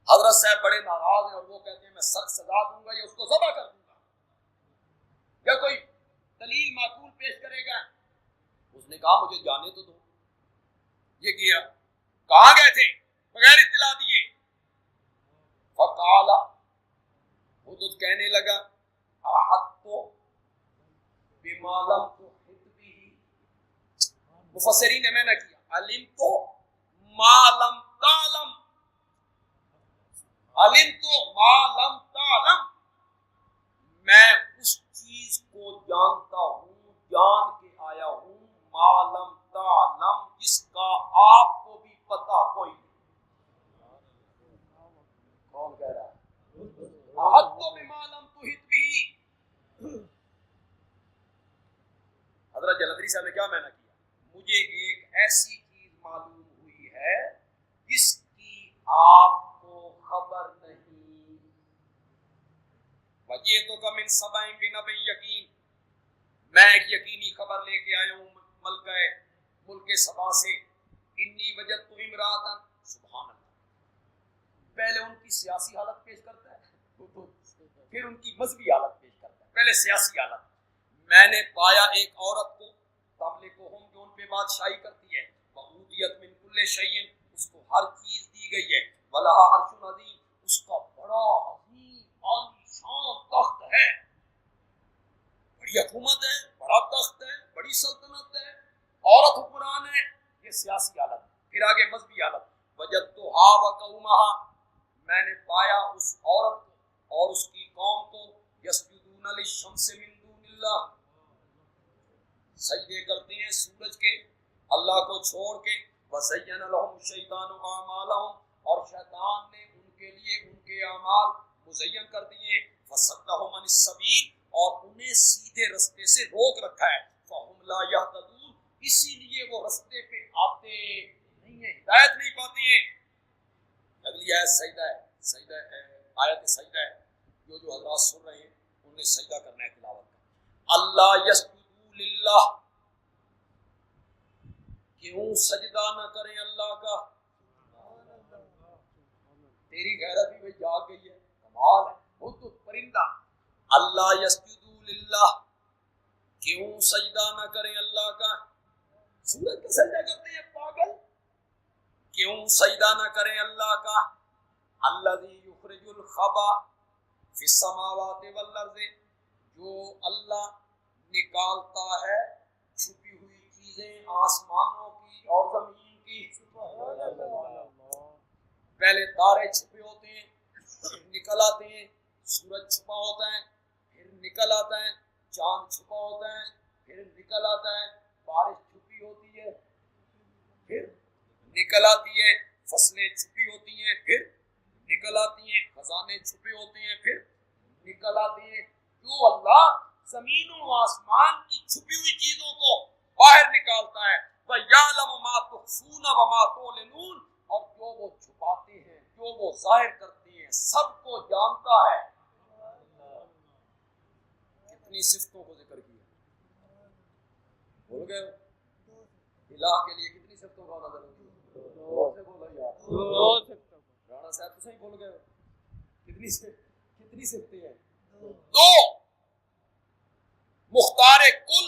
[SPEAKER 1] حضرت صاحب بڑے ناراض ہیں اور وہ کہتے ہیں میں سخت سزا دوں گا یا اس کو ذبح کر دوں گا، یا کوئی دلیل معقول پیش کرے گا۔ اس نے کہا مجھے جانے تو دو، یہ گیا، کہاں گئے تھے بغیر اطلاع دیے، فقال، حدود کہنے لگا، احطت بما لم تحط به، مفسرین نے میں نے کیا، علمت ما لم تعلم، علمت ما لم تعلم، میں اس چیز کو جانتا ہوں، جان کے آیا ہوں، ما لم تعلم، جس کا آپ کو بھی پتہ کوئی نہیں۔ کون کہہ رہا ہے؟ احطت بما لم تحط به، حضرت جلندری صاحب نے کیا معنی کیا، مجھے ایک ایسی چیز معلوم ہوئی ہے جس کی آپ کو خبر نہیں، وَجِئْتُكَ مِنْ سَبَإٍ بِنَبَإٍ یقین، میں ایک یقینی خبر لے کے آیا ہوں ملک سبا سے، انی وجدت امرأۃ، سبحان اللہ، پہلے ان کی سیاسی حالت پیش کرتا ہے پھر ان کی مذہبی حالت پیش کرتا ہے، پہلے سیاسی حالت، میں نے پایا ایک عورت کو، تملکہم، جو ان پہ بادشاہی کرتی ہے، وَأُوتِیَتْ مِن کُلِّ شَیْءٍ، اس کو ہر چیز دی گئی ہے، وَلَہَا عَرْشٌ عَظِیمٌ، اس کا بڑا عظیم عالی شان تخت ہے، بڑی حکومت ہے، بڑا تخت ہے، بڑی سلطنت ہے، عورت حکمران ہے، یہ سیاسی حالت، پھر آگے مذہبی حالت، وَجَدتُّهَا وَقَوْمَهَا، میں نے پایا اس عورت کو اور اس کی قوم کو، یسجدون للشمس من دون اللہ، سجدے کرتے ہیں سورج کے اللہ کو چھوڑ کے، وَزَيَّنَ لَهُمُ الشَّيْطَانُ أَعْمَالَهُمْ، اور شیطان نے ان کے لیے ان کے اعمال مزین کر دیے، فَصَدَّهُمْ عَنِ السَّبِيلِ، اور انہیں سیدھے رستے سے روک رکھا ہے، فَهُمْ لَا يَهْتَدُونَ، اسی لیے وہ رستے پہ آتے نہیں ہیں، ہدایت نہیں پاتے ہیں۔ اگلی آیت سجدہ ہے، سجدہ ہے، آیت سجدہ ہے، جو حضرات سن رہے ہیں انہوں نے سجدہ کرنا ہے تلاوت کا، اللہ یسجدوا للہ، کیوں سجدہ نہ کریں اللہ کا، تیری غیرت بھی جاگ گئی ہے، کمال ہے، خود پرندہ، اللہ یسجدوا للہ، کیوں سجدہ نہ کریں اللہ کا، سورج کا سجدہ کرتے ہیں پاگل، کیوں سجدہ نہ کریں اللہ کا، الذی یخرج الخبا فی السماوات والارض، جو اللہ نکالتا ہے چھپی ہوئی چیزیں آسمانوں کی اور زمین کی، پہلے تارے چھپے ہوتے ہیں پھر نکل آتے ہیں، سورج چھپا ہوتا ہے پھر نکل آتا ہے، چاند چھپا ہوتا ہے پھر نکل آتا ہے، بارش چھپی ہوتی ہے پھر نکل آتی ہے، فصلیں چھپی ہوتی ہیں پھر نکل آتی ہیں، خزانے چھپے ہوتے ہیں پھر نکل آتے ہیں، جو اللہ زمین و آسمان کی چھپی ہوئی چیزوں کو باہر نکالتا ہے، وَيَعْلَمُ مَا تُخْفُونَ وَمَا تُعْلِنُونَ، اور جو وہ چھپاتے ہیں جو وہ ظاہر کرتے ہیں سب کو جانتا ہے۔ کتنی صفتوں کو ذکر کیا، بھول گئے ہو؟ الہ کے لیے کتنی صفتوں کا نظر ہوتی ہے، دو سے بولو یار، رانا صاحب تو صحیح بھول گئے ہو، کتنی صفتیں ہیں، دو، مختار کل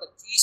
[SPEAKER 1] 25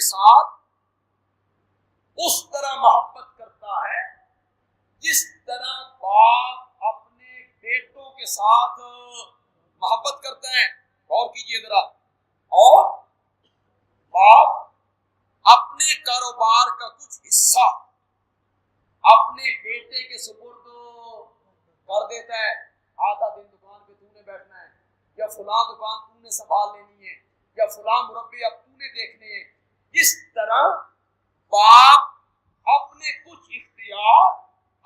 [SPEAKER 1] کے ساتھ اس طرح محبت کرتا ہے جس طرح باپ اپنے بیٹوں کے ساتھ محبت کرتا ہے. غور کیجئے ذرا. اور باپ اپنے کاروبار کا کچھ حصہ اپنے بیٹے کے سپرد کر دیتا ہے. آدھا دن دکان پہ تو نے بیٹھنا ہے, یا فلاں دکان تو نے سنبھال لینی ہے, یا فلاں مربے اب تو نے دیکھنے ہیں. اس طرح باپ اپنے کچھ اختیار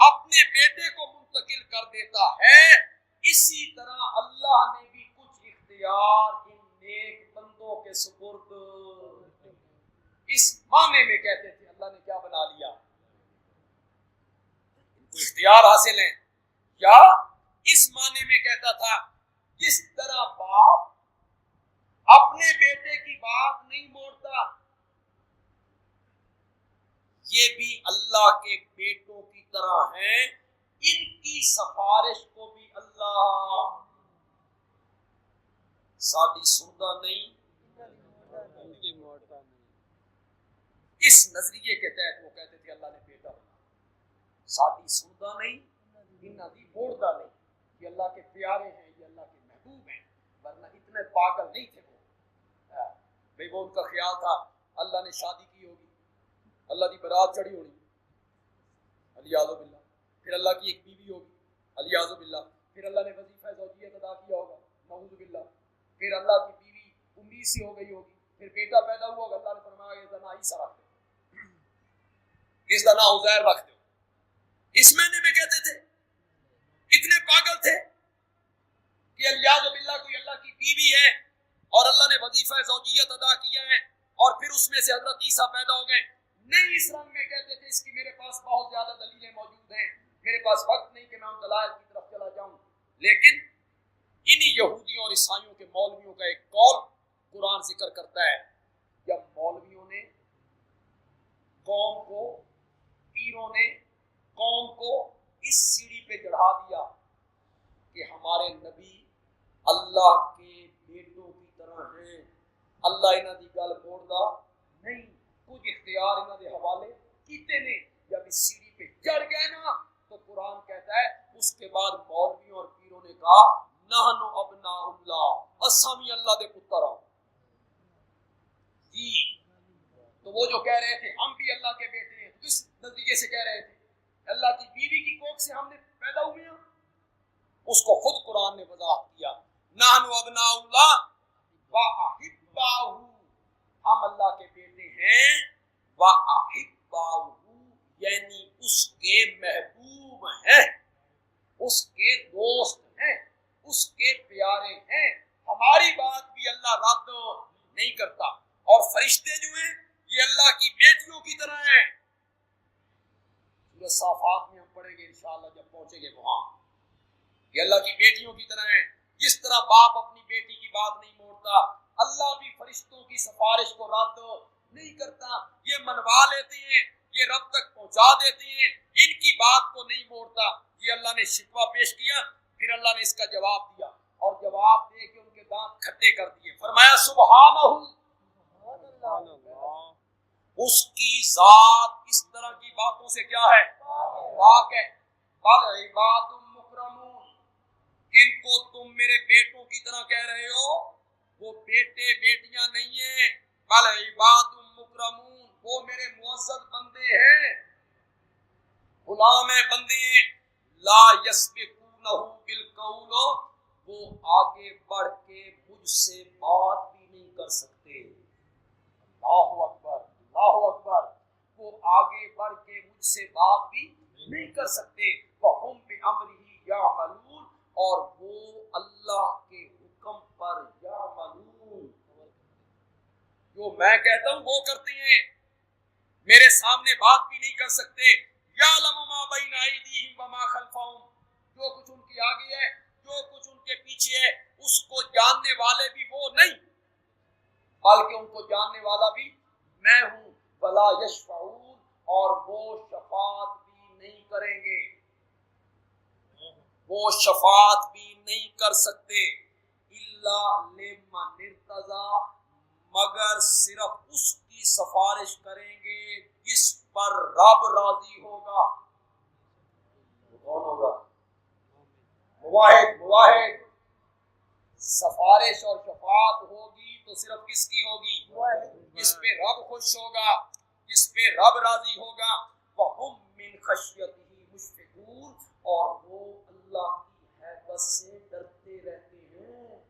[SPEAKER 1] اپنے بیٹے کو منتقل کر دیتا ہے, اسی طرح اللہ نے بھی کچھ اختیار ان نیک بندوں کے سپرد. اس معنی میں کہتے تھے اللہ نے کیا بنا لیا, ان کو اختیار حاصل ہیں. یا اس معنی میں کہتا تھا جس طرح باپ اپنے بیٹے کی بات نہیں موڑتا, یہ بھی اللہ کے بیٹوں کی طرح ہیں. ان کی سفارش کو بھی اللہ سادی سنتا نہیں, اس نظریے کے تحت وہ کہتے تھے اللہ نے بیٹا بنا. سادی سنتا نہیں, نادی موڑتا نہیں. یہ اللہ کے پیارے ہیں, یہ اللہ کے محبوب ہیں, ورنہ اتنے پاگل نہیں تھے وہ. بھئی وہ ان کا خیال تھا اللہ نے شادی کی ہوگی, اللہ کی برات چڑھی ہونی, الیاذ باللہ, پھر اللہ کی ایک بیوی ہوگی, الیاذ باللہ, پھر اللہ نے وظیفہ زوجیت ادا کیا ہوگا, نعوذ باللہ, پھر اللہ کی بیوی امید سی ہو گئی ہوگی, پھر بیٹا پیدا ہوا ہوگا, اللہ نے فرمایا اس کا نام عیسیٰ رکھ دو, اس کا نام عزیر رکھ دو. اس معنی میں کہتے تھے. اتنے پاگل تھے کہ الیاذ باللہ کوئی اللہ کی بیوی ہے اور اللہ نے وظیفہ زوجیت ادا کیا ہے اور پھر اس میں سے حضرت عیسیٰ پیدا ہو گئے. نہیں, اس رنگ میں کہتے تھے اس کی میرے پاس بہت زیادہ دلیلیں موجود ہیں, میرے پاس وقت نہیں کہ میں ان دلائل کی طرف چلا جاؤں. لیکن انہی یہودیوں اور عیسائیوں کے مولویوں کا ایک قول قرآن ذکر کرتا ہے. جب مولویوں نے قوم کو, پیروں نے قوم کو اس سیڑھی پہ چڑھا دیا کہ ہمارے نبی اللہ کے بیٹوں کی طرح ہیں, اللہ انہاں دی گل موڑدا نہیں, کچھ اختیار انہاں دے حوالے کیتے نے. جب اس سیڑھی پہ چڑھ گئے نا تو قرآن کہتا ہے اس کے بعد مولویوں اور پیروں نے کہا نحن ابناء اللہ, اساں بھی اللہ دے پتر ہوں جی. تو وہ جو کہہ رہے تھے ہم بھی اللہ کے بیٹے ہیں, کس نتیجے سے کہہ رہے تھے اللہ کی بیوی کی کوکھ سے ہم نے پیدا ہوئے ہیں. اس کو خود قرآن نے وضاحت کیا, نحن ابناء اللہ واحباہ, ہم اللہ کے بیٹے ہیں, واحباہ یعنی اس کے محبوب ہیں, اس کے دوست ہیں, اس کے پیارے ہیں. ہماری بات بھی اللہ رد نہیں کرتا. اور فرشتے جو ہیں یہ اللہ کی بیٹیوں کی طرح ہیں. صافات میں ہم پڑھیں گے انشاءاللہ جب پہنچیں گے وہاں. یہ اللہ کی بیٹیوں کی طرح ہیں. جس طرح باپ اپنی بیٹی کی بات نہیں موڑتا, اللہ بھی فرشتوں کی سفارش کو رد نہیں کرتا. یہ منوا لیتے ہیں, یہ رب تک پہنچا دیتے ہیں, ان کی بات کو نہیں موڑتا. یہ اللہ نے شکوہ پیش کیا, پھر اللہ نے اس کا جواب دیا, اور جواب دے کے ان کے دانت کھٹے کر دیے. فرمایا سبحانہ, اس کی ذات اس طرح کی باتوں سے کیا ہے, پاک ہے. بل عباد مکرمون, جن کو تم میرے بیٹوں کی طرح کہہ رہے ہو وہ بیٹے بیٹیاں نہیں ہیں. بل عباد مکرمون, وہ میرے معزز بندے ہیں, غلام بندے ہیں. لا یسبقونہ بالقول, وہ آگے بڑھ کے مجھ سے بات بھی نہیں کر سکتے. اللہ اکبر, اللہ اکبر, وہ آگے بڑھ کے مجھ سے بات بھی نہیں کر سکتے. وَهُمْ بِأَمْرِهِ يَعْمَلُونَ, اور وہ اللہ کے حکم پر يَعْمَلُونَ, جو میں کہتا ہوں وہ کرتے ہیں. میرے سامنے بات بھی نہیں کر سکتے. يَعْلَمُ مَا بَيْنَ أَيْدِيهِمْ وَمَا خَلْفَهُمْ, جو کچھ ان کی آگے ہے, جو کچھ ان کے پیچھے ہے, اس کو جاننے والے بھی وہ نہیں, بلکہ ان کو جاننے والا بھی میں ہوں. وَلَا يَشْفَعُونَ, اور وہ شفاعت بھی نہیں کریں گے, وہ شفاعت بھی نہیں کر سکتے. إِلَّا لِمَنِ ارْتَضَىٰ, مگر صرف اس کی سفارش کریں گے جس پر رب راضی ہوگا. کون ہوگا؟ مواحد. سفارش اور شفاعت ہوگی تو صرف کس کی ہوگی؟ جس پہ رب خوش ہوگا، جس پہ رب راضی ہوگا. وَهُمْ مِنْ خَشْيَتِهِ مُشْفِقُونَ، اور وہ اللہ کی ہیبت سے ڈرتے رہتے ہیں.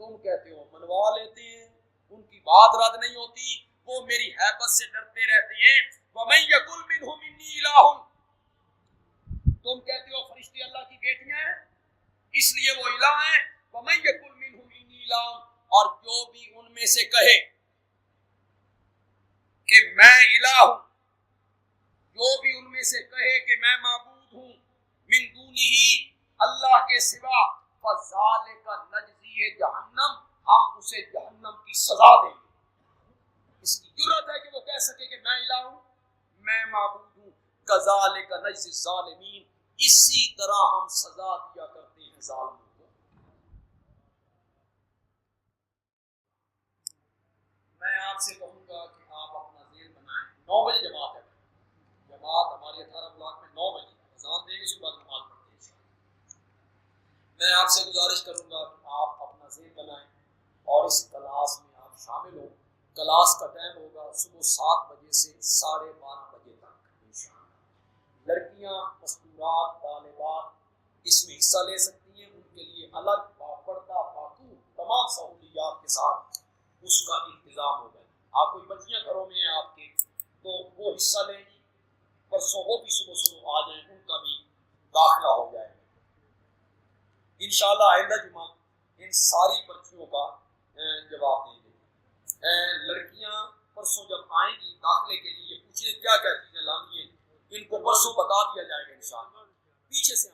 [SPEAKER 1] تم کہتے ہو منوا لیتے ہیں، ان کی بات رد نہیں ہوتی، وہ میری ہیبت سے ڈرتے رہتے ہیں. وَمَن يَقُلْ مِنْهُمْ إِنِّي إِلَٰهٌ، تم کہتے ہو فرشتے اللہ کی بیٹیاں ہیں اس لیے وہ الہ ہیں. وَمَن يَقُلْ مِنْهُمْ إِنِّي إِلَٰهٌ، اور جو بھی ان میں سے کہے کہ میں الہ ہوں، جو بھی ان میں سے کہے کہ میں معبود ہوں، من دونہ اللہ کے سوا، فَذَلِكَ نَجْزِيهِ جہنم، ہم اسے جہنم کی سزا دیں گے. اس کی جرت ہے کہ وہ کہہ سکے کہ میں الہ ہوں، میں معبود ہوں. كَذَلِكَ نَجْزِي الظَّالِمِينَ، اسی طرح ہم سزا دیا کرتے ہیں ظالموں کو. میں آپ سے کہوں گا کہ آپ اپنا ذہن بنائیں. 9 بجے جماعت ہے، جماعت ہماری 18 بلاک میں 9 بجے اذان دیں گے، اس کے بعد نماز پڑھتے ہیں. میں آپ سے گزارش کروں گا کہ آپ اپنا ذہن بنائیں اور اس کلاس میں آپ شامل ہوں. کلاس کا ٹائم ہوگا صبح 7 بجے سے 12:30 بجے تک انشاءاللہ. لڑکیاں، مستورات، طالبات اس میں حصہ لے سکتی ہیں. ان کے لیے الگ باپردہ پاکو تمام سہولیات کے ساتھ اس کا انتظام ہوگا. آپ کوئی بچیاں گھروں میں ہیں آپ کے تو وہ حصہ لیں گی. پرسوں وہ بھی صبح آ جائیں، ان کا بھی داخلہ ہو جائے گا انشاءاللہ. آئندہ جمعہ ان ساری پرچیوں کا جواب دیں گے. لڑکیاں پرسوں جب آئیں گی داخلے کے لیے پوچھیں کیا کیا چیزیں لانی ہیں، ان کو پرسوں بتا دیا جائے گا انشاءاللہ. پیچھے سے